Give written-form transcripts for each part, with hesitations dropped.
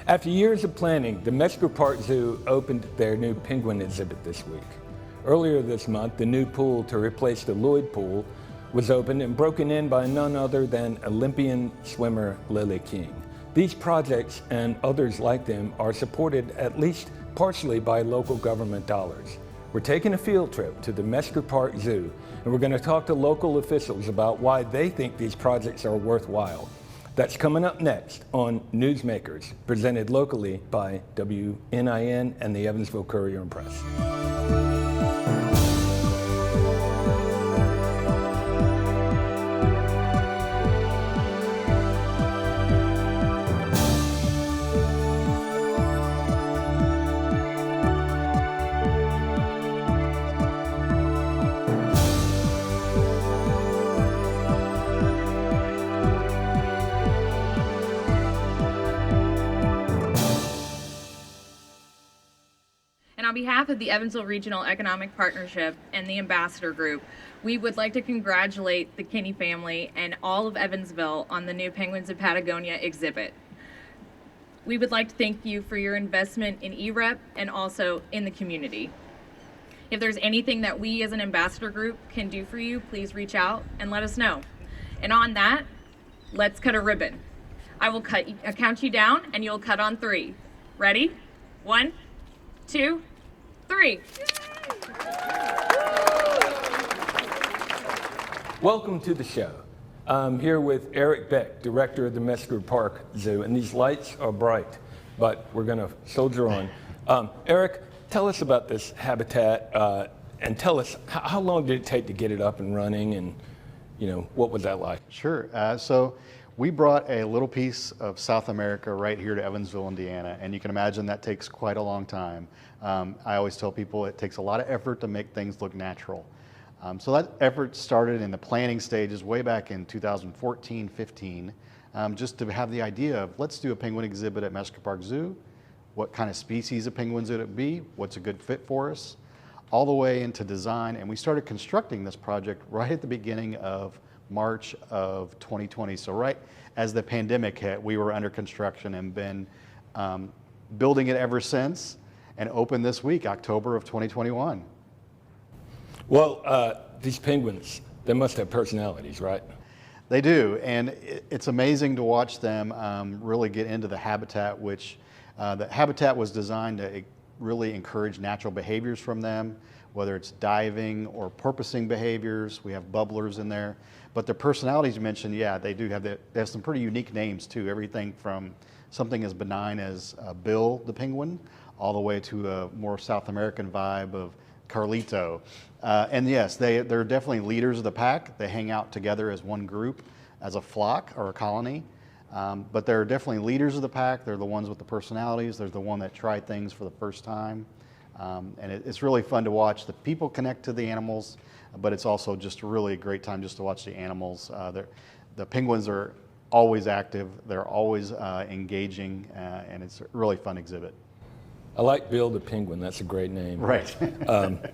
After years of planning, the Mesker Park Zoo opened their new penguin exhibit this week. Earlier this month, the new pool to replace the Lloyd pool was opened and broken in by none other than Olympian swimmer Lily King. These projects and others like them are supported at least partially by local government dollars. We're taking a field trip to the Mesker Park Zoo, and we're going to talk to local officials about why they think these projects are worthwhile. That's coming up next on Newsmakers, presented locally by WNIN and the Evansville Courier and Press. On behalf of the Evansville Regional Economic Partnership and the Ambassador Group, we would like to congratulate the Kinney family and all of Evansville on the new Penguins of Patagonia exhibit. We would like to thank you for your investment in EREP and also in the community. If there's anything that we as an Ambassador Group can do for you, please reach out and let us know. And on that, let's cut a ribbon. I will count you down and you'll cut on 3. Ready? 1, 2, 3. Welcome to the show. I'm here with Eric Beck, director of the Mesker Park Zoo, and these lights are bright, but we're going to soldier on. Eric, tell us about this habitat and tell us how long did it take to get it up and running, and what was that like? Sure. So we brought a little piece of South America right here to Evansville, Indiana, and you can imagine that takes quite a long time. I always tell people it takes a lot of effort to make things look natural. So that effort started in the planning stages way back in 2014-15, just to have the idea of let's do a penguin exhibit at Mesker Park Zoo. What kind of species of penguins would it be? What's a good fit for us? All the way into design, and we started constructing this project right at the beginning of March of 2020. So right as the pandemic hit, we were under construction and been building it ever since, and opened this week, October of 2021. Well, these penguins, they must have personalities, right? They do, and it's amazing to watch them really get into the habitat, which the habitat was designed to really encourage natural behaviors from them, whether it's diving or porpoising behaviors. We have bubblers in there. But the personalities you mentioned, yeah, they have some pretty unique names too. Everything from something as benign as Bill the penguin, all the way to a more South American vibe of Carlito. And yes, they're definitely leaders of the pack. They hang out together as one group, as a flock or a colony. But they're definitely leaders of the pack. They're the ones with the personalities. They're the one that try things for the first time. And it's really fun to watch the people connect to the animals, but it's also just really a great time just to watch the animals. The penguins are always active. They're always engaging, and it's a really fun exhibit. I like Bill the penguin. That's a great name. Right.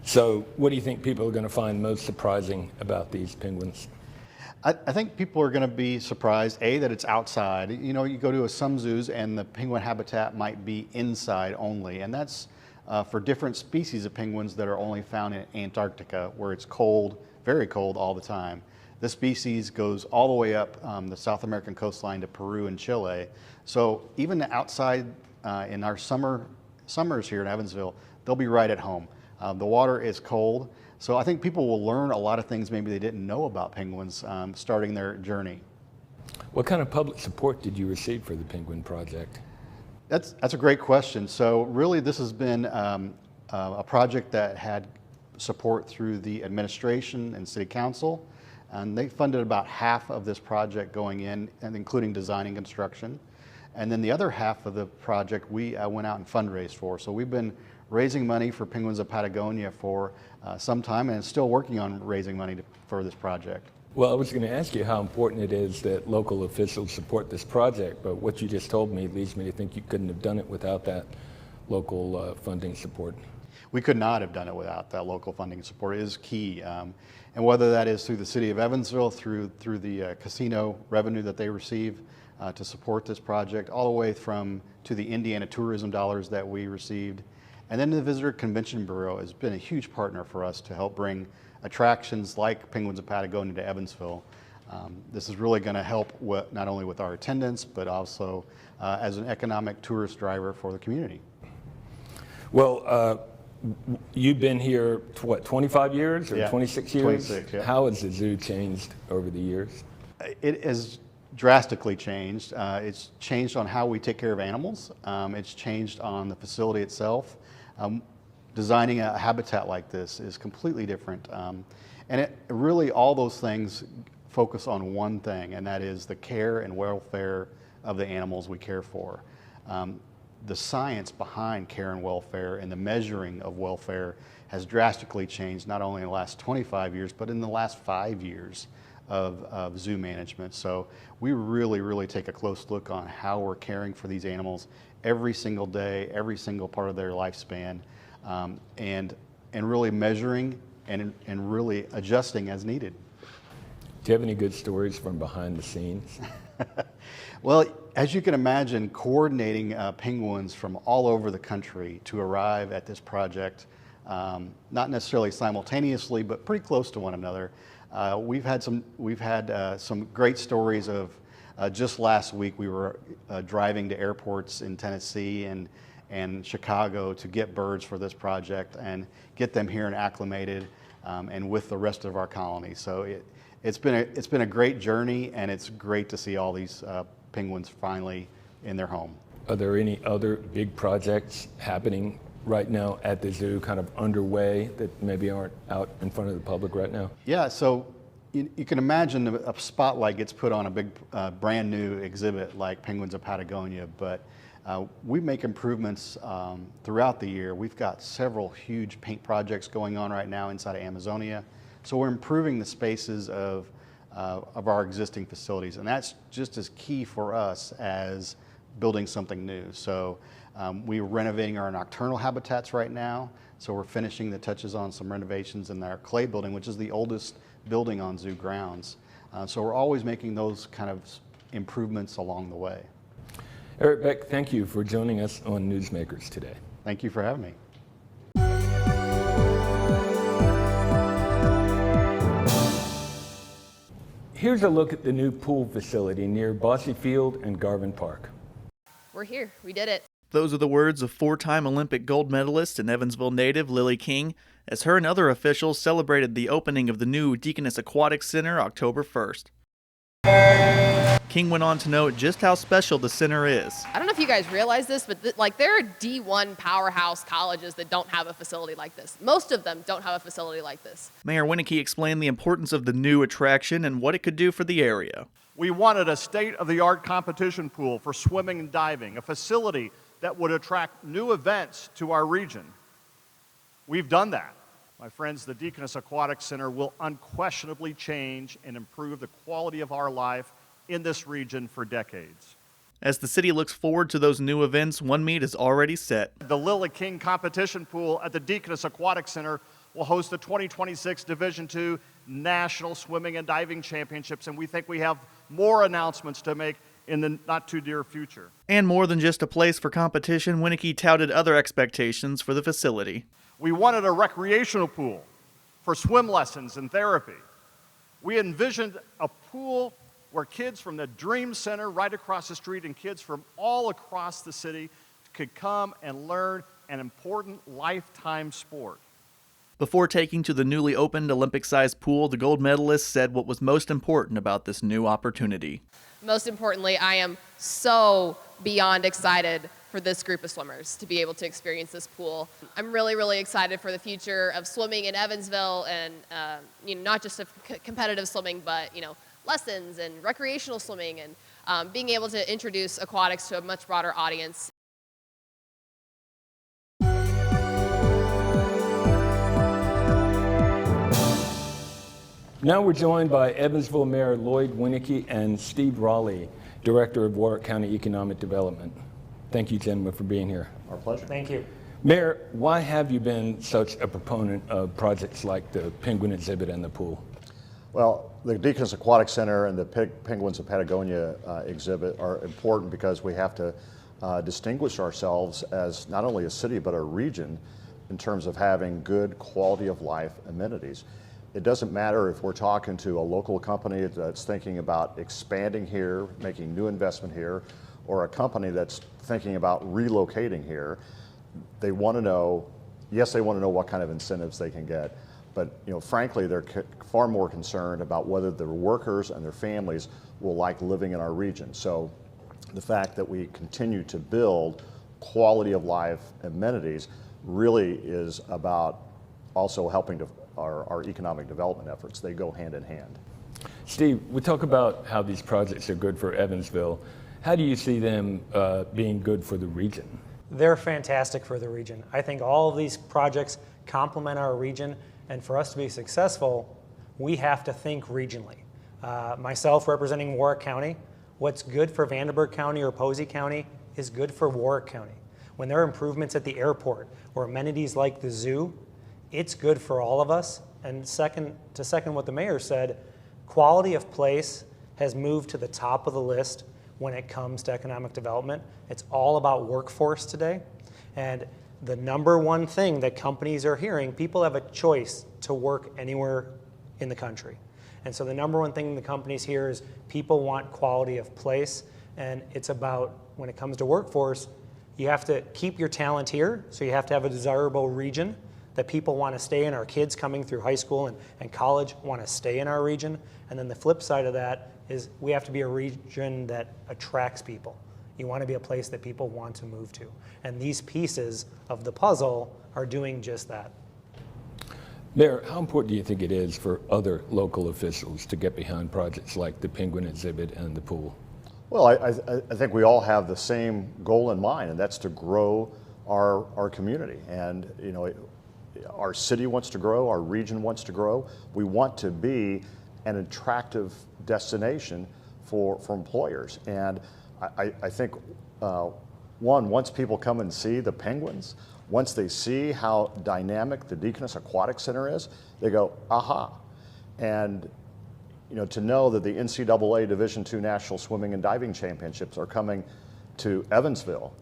So what do you think people are going to find most surprising about these penguins? I think people are going to be surprised, that it's outside. You go to some zoos and the penguin habitat might be inside only, and that's for different species of penguins that are only found in Antarctica, where it's cold, very cold all the time. This species goes all the way up the South American coastline to Peru and Chile. So even outside in our summers here in Evansville, they'll be right at home. The water is cold. So I think people will learn a lot of things maybe they didn't know about penguins starting their journey. What kind of public support did you receive for the Penguin Project? That's a great question. So really this has been a project that had support through the administration and city council. And they funded about half of this project going in, and including design and construction. And then the other half of the project we went out and fundraised for. So we've been raising money for Penguins of Patagonia for some time, and still working on raising money for this project. Well, I was going to ask you how important it is that local officials support this project, but what you just told me leads me to think you couldn't have done it without that local funding support. We could not have done it without that local funding support. It is key. And whether that is through the city of Evansville, through the casino revenue that they receive, to support this project, all the way to the Indiana tourism dollars that we received. And then the Visitor Convention Bureau has been a huge partner for us to help bring attractions like Penguins of Patagonia to Evansville. This is really going to help not only with our attendance, but also as an economic tourist driver for the community. Well, you've been here, what, 25 years or Yeah, 26 years? 26, yeah. How has the zoo changed over the years? It has drastically changed. It's changed on how we take care of animals. It's changed on the facility itself. Designing a habitat like this is completely different. And really all those things focus on one thing, and that is the care and welfare of the animals we care for. The science behind care and welfare and the measuring of welfare has drastically changed, not only in the last 25 years, but in the last 5 years of zoo management. So we really take a close look on how we're caring for these animals every single day, every single part of their lifespan, and really measuring and really adjusting as needed. Do you have any good stories from behind the scenes? Well, as you can imagine, coordinating penguins from all over the country to arrive at this project, not necessarily simultaneously, but pretty close to one another. We've had some great stories of just last week we were driving to airports in Tennessee and Chicago to get birds for this project and get them here and acclimated and with the rest of our colony. So it's been a great journey, and it's great to see all these penguins finally in their home. Are there any other big projects happening right now at the zoo, kind of underway, that maybe aren't out in front of the public right now? Yeah, so you can imagine a spotlight gets put on a big brand new exhibit like Penguins of Patagonia, but we make improvements throughout the year. We've got several huge paint projects going on right now inside of Amazonia. So we're improving the spaces of our existing facilities, and that's just as key for us as building something new. So we're renovating our nocturnal habitats right now, so we're finishing the touches on some renovations in our clay building, which is the oldest building on zoo grounds. So we're always making those kind of improvements along the way. Eric Beck, thank you for joining us on Newsmakers today. Thank you for having me. Here's a look at the new pool facility near Bosse Field and Garvin Park. We're here. We did it. Those are the words of four-time Olympic gold medalist and Evansville native Lily King as her and other officials celebrated the opening of the new Deaconess Aquatic Center October 1st. King went on to note just how special the center is. I don't know if you guys realize this, but there are D1 powerhouse colleges that don't have a facility like this. Most of them don't have a facility like this. Mayor Winicky explained the importance of the new attraction and what it could do for the area. We wanted a state-of-the-art competition pool for swimming and diving, a facility that would attract new events to our region. We've done that. My friends, the Deaconess Aquatic Center will unquestionably change and improve the quality of our life in this region for decades. As the city looks forward to those new events, one meet is already set. The Lily King competition pool at the Deaconess Aquatic Center will host the 2026 Division II National Swimming and Diving Championships, and we think we have more announcements to make in the not-too-dear future. And more than just a place for competition, Winicky touted other expectations for the facility. We wanted a recreational pool for swim lessons and therapy. We envisioned a pool where kids from the Dream Center right across the street and kids from all across the city could come and learn an important lifetime sport. Before taking to the newly opened Olympic-sized pool, the gold medalist said what was most important about this new opportunity. Most importantly, I am so beyond excited for this group of swimmers to be able to experience this pool. I'm really excited for the future of swimming in Evansville, and not just of competitive swimming, but lessons and recreational swimming, and being able to introduce aquatics to a much broader audience. Now we're joined by Evansville Mayor Lloyd Winicky and Steve Raleigh, Director of Warwick County Economic Development. Thank you, gentlemen, for being here. Our pleasure. Thank you. Mayor, why have you been such a proponent of projects like the Penguin exhibit and the pool? Well, the Deaconess Aquatic Center and the Penguins of Patagonia exhibit are important because we have to distinguish ourselves as not only a city but a region in terms of having good quality of life amenities. It doesn't matter if we're talking to a local company that's thinking about expanding here, making new investment here, or a company that's thinking about relocating here. They want to know, yes, they want to know what kind of incentives they can get, but frankly, they're far more concerned about whether their workers and their families will like living in our region. So the fact that we continue to build quality of life amenities really is about also helping to our economic development efforts. They go hand in hand. Steve, we talk about how these projects are good for Evansville. How do you see them being good for the region? They're fantastic for the region. I think all of these projects complement our region, and for us to be successful, we have to think regionally. Myself representing Warwick County, what's good for Vanderburgh County or Posey County is good for Warwick County. When there are improvements at the airport or amenities like the zoo, it's good for all of us. And second what the mayor said, quality of place has moved to the top of the list when it comes to economic development. It's all about workforce today. And the number one thing that companies are hearing, people have a choice to work anywhere in the country. And so the number one thing the companies hear is people want quality of place. And it's about, when it comes to workforce, you have to keep your talent here. So you have to have a desirable region that people want to stay in. Our kids coming through high school and college want to stay in our region. And then the flip side of that is we have to be a region that attracts people. You want to be a place that people want to move to. And these pieces of the puzzle are doing just that. Mayor, how important do you think it is for other local officials to get behind projects like the Penguin exhibit and the pool? Well, I think we all have the same goal in mind, and that's to grow our community. And our city wants to grow, our region wants to grow. We want to be an attractive destination for employers. And I think, once people come and see the penguins, once they see how dynamic the Deaconess Aquatic Center is, they go, aha. And to know that the NCAA Division II National Swimming and Diving Championships are coming to Evansville,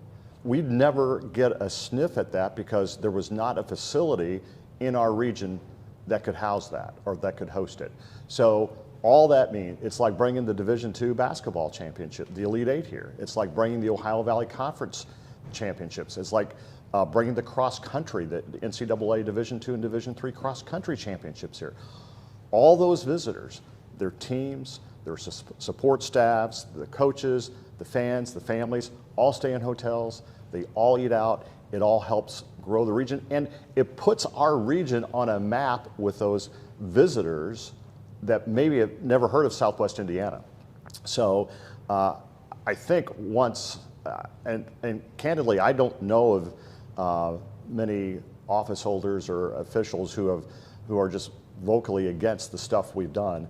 we'd never get a sniff at that because there was not a facility in our region that could house that or that could host it. So all that means, it's like bringing the Division II basketball championship, the Elite Eight here. It's like bringing the Ohio Valley Conference championships. It's like bringing the cross country, the NCAA Division II and Division III cross country championships here. All those visitors, their teams, their support staffs, the coaches, the fans, the families, all stay in hotels, they all eat out, it all helps grow the region, and it puts our region on a map with those visitors that maybe have never heard of Southwest Indiana. So I think once, and candidly, I don't know of many office holders or officials who are just vocally against the stuff we've done.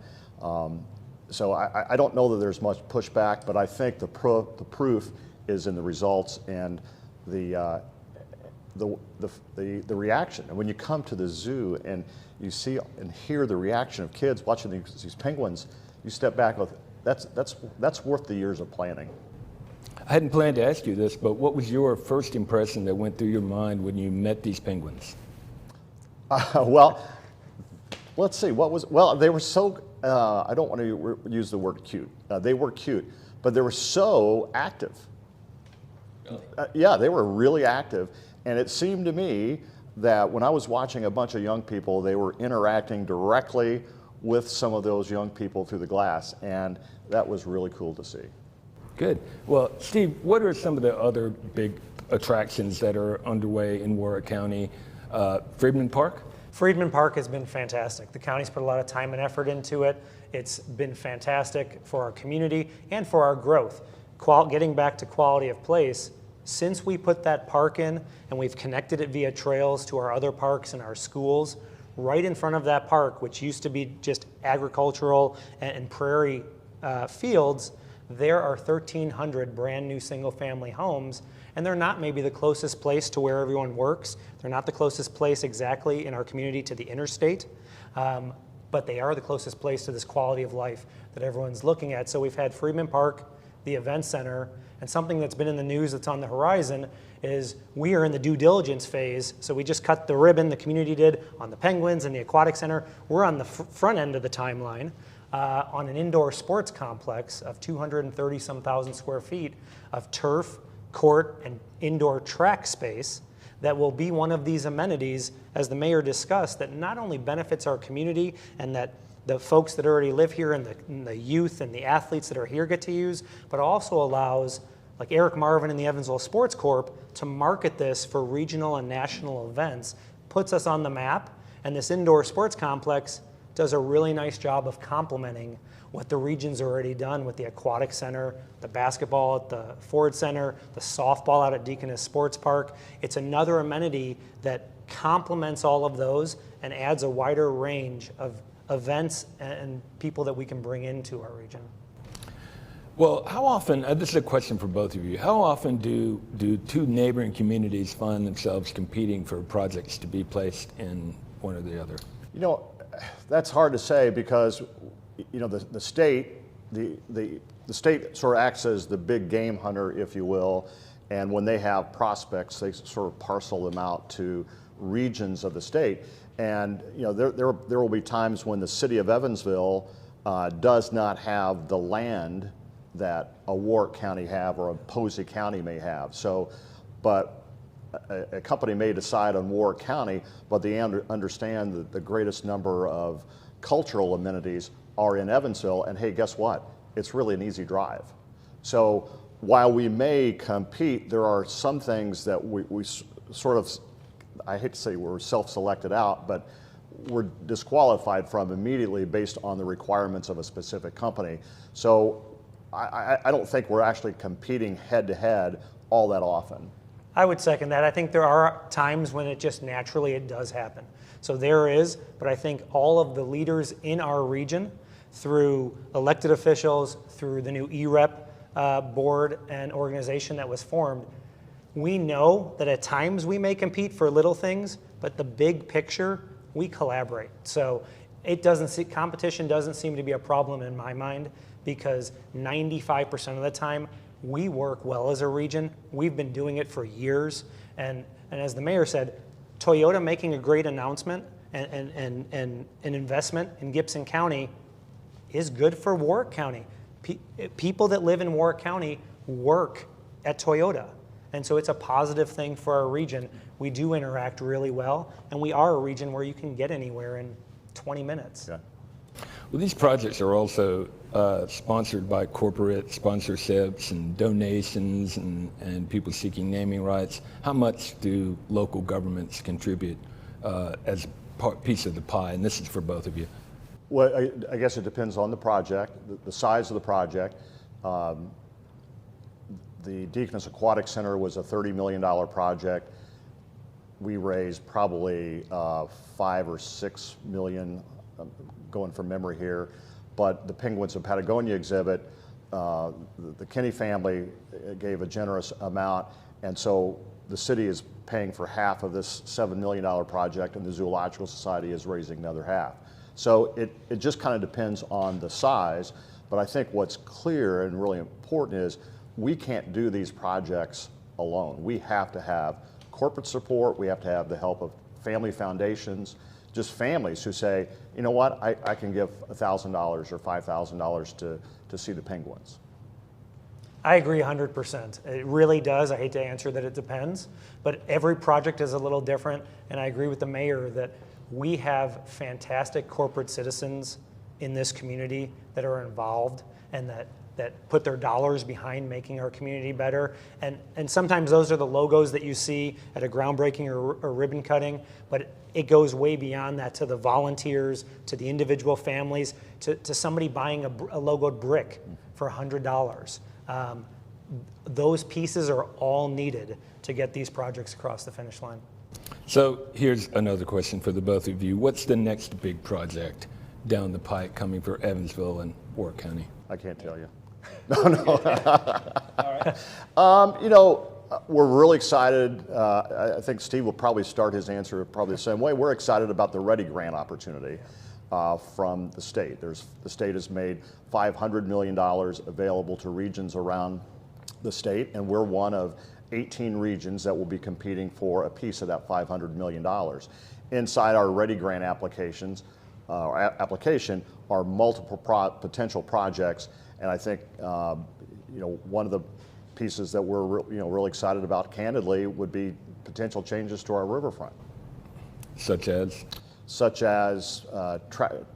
So I don't know that there's much pushback, but I think the proof is in the results and the reaction. And when you come to the zoo and you see and hear the reaction of kids watching these penguins, you step back with, that's worth the years of planning. I hadn't planned to ask you this, but what was your first impression that went through your mind when you met these penguins? Well, let's see. They were so, I don't want to use the word cute. They were cute, but they were so active. Yeah, they were really active. And it seemed to me that when I was watching a bunch of young people, they were interacting directly with some of those young people through the glass. And that was really cool to see. Good. Well, Steve, what are some of the other big attractions that are underway in Warwick County? Freedman Park? Freedman Park has been fantastic. The county's put a lot of time and effort into it. It's been fantastic for our community and for our growth. Getting back to quality of place, since we put that park in and we've connected it via trails to our other parks and our schools, right in front of that park, which used to be just agricultural and prairie fields, there are 1,300 brand new single family homes, and they're not maybe the closest place to where everyone works. They're not the closest place exactly in our community to the interstate. but they are the closest place to this quality of life that everyone's looking at. So we've had Freeman Park, the event center, and something that's been in the news that's on the horizon is we are in the due diligence phase. So we just cut the ribbon, the community did, on the Penguins and the Aquatic Center. We're on the front end of the timeline on an indoor sports complex of 230-some thousand square feet of turf, court, and indoor track space that will be one of these amenities, as the mayor discussed, that not only benefits our community and that the folks that already live here and the youth and the athletes that are here get to use, but also allows, like Eric Marvin and the Evansville Sports Corp, to market this for regional and national events, puts us on the map, and this indoor sports complex does a really nice job of complementing what the region's already done with the Aquatic Center, the basketball at the Ford Center, the softball out at Deaconess Sports Park. It's another amenity that complements all of those and adds a wider range of events and people that we can bring into our region. Well, how often, this is a question for both of you, how often do two neighboring communities find themselves competing for projects to be placed in one or the other? You know, that's hard to say because, you know, the state sort of acts as the big game hunter, if you will, and when they have prospects, they sort of parcel them out to regions of the state. And you know, there will be times when the city of Evansville does not have the land that a Warwick County have or a Posey County may have. So, but a company may decide on Warwick County, but they understand that the greatest number of cultural amenities are in Evansville, and hey, guess what? It's really an easy drive. So while we may compete, there are some things that we sort of, I hate to say we're self-selected out, but we're disqualified from immediately based on the requirements of a specific company. So I don't think we're actually competing head-to-head all that often. I would second that. I think there are times when it just naturally it does happen. So there is, but I think all of the leaders in our region, through elected officials, through the new EREP board and organization that was formed, we know that at times we may compete for little things, but the big picture, we collaborate. So competition doesn't seem to be a problem in my mind, because 95% of the time we work well as a region. We've been doing it for years. And as the mayor said, Toyota making a great announcement and an investment in Gibson County is good for Warwick County. People that live in Warwick County work at Toyota. And so it's a positive thing for our region. We do interact really well, and we are a region where you can get anywhere in 20 minutes. Yeah. Well, these projects are also sponsored by corporate sponsorships and donations and people seeking naming rights. How much do local governments contribute as a piece of the pie? And this is for both of you. Well, I guess it depends on the project, the size of the project. The Deaconess Aquatic Center was a $30 million project. We raised probably 5 or 6 million, going from memory here. But the Penguins of Patagonia exhibit, the Kinney family gave a generous amount, and so the city is paying for half of this $7 million project, and the Zoological Society is raising another half. So it just kind of depends on the size, but I think what's clear and really important is we can't do these projects alone. We have to have corporate support, we have to have the help of family foundations, just families who say, you know what, I can give $1,000 or $5,000 to see the Penguins. I agree 100%. It really does. I hate to answer that it depends, but every project is a little different, and I agree with the mayor that we have fantastic corporate citizens in this community that are involved and that put their dollars behind making our community better. And sometimes those are the logos that you see at a groundbreaking or ribbon cutting, but it goes way beyond that, to the volunteers, to the individual families, to somebody buying a logoed brick for $100. Those pieces are all needed to get these projects across the finish line. So here's another question for the both of you. What's the next big project down the pike coming for Evansville and Warwick County? I can't tell you. No. You know, we're really excited. I think Steve will probably start his answer probably the same way. We're excited about the Ready Grant opportunity. from the state. The state has made $500 million available to regions around the state, and we're one of 18 regions that will be competing for a piece of that $500 million. Inside our Ready Grant application are multiple potential projects, and I think one of the pieces that we're really excited about, candidly, would be potential changes to our riverfront. Such as? Such as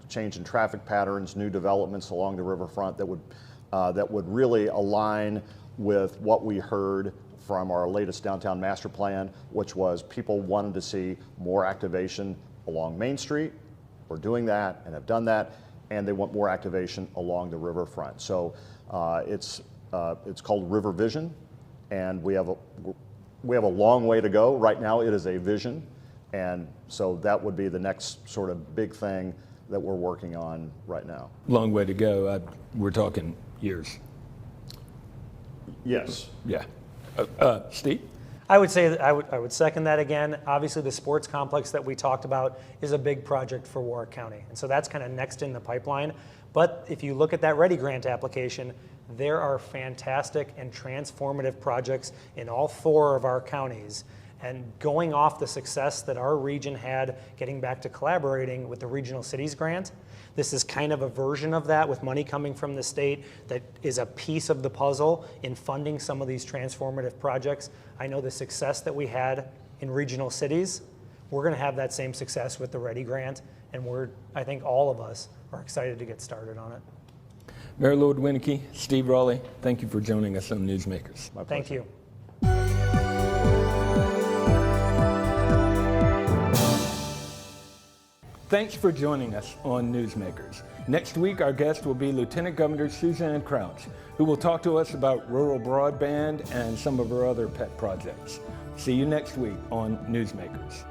change in traffic patterns, new developments along the riverfront that would really align with what we heard from our latest downtown master plan, which was people wanted to see more activation along Main Street. We're doing that and have done that, and they want more activation along the riverfront. So it's called River Vision, and we have a long way to go. Right now it is a vision, and so that would be the next sort of big thing that we're working on right now. Long way to go. We're talking years. Yes. Yeah. Steve? I would say that I would second that again. Obviously, the sports complex that we talked about is a big project for Warwick County, and so that's kind of next in the pipeline. But if you look at that Ready Grant application, there are fantastic and transformative projects in all 4 of our counties. And going off the success that our region had getting back to collaborating with the Regional Cities Grant, this is kind of a version of that with money coming from the state that is a piece of the puzzle in funding some of these transformative projects. I know the success that we had in regional cities, we're going to have that same success with the Ready Grant, and I think all of us are excited to get started on it. Mayor Lord Winnicky, Steve Raleigh, thank you for joining us on Newsmakers. My pleasure. Thank you. Thanks for joining us on Newsmakers. Next week, our guest will be Lieutenant Governor Suzanne Crouch, who will talk to us about rural broadband and some of her other pet projects. See you next week on Newsmakers.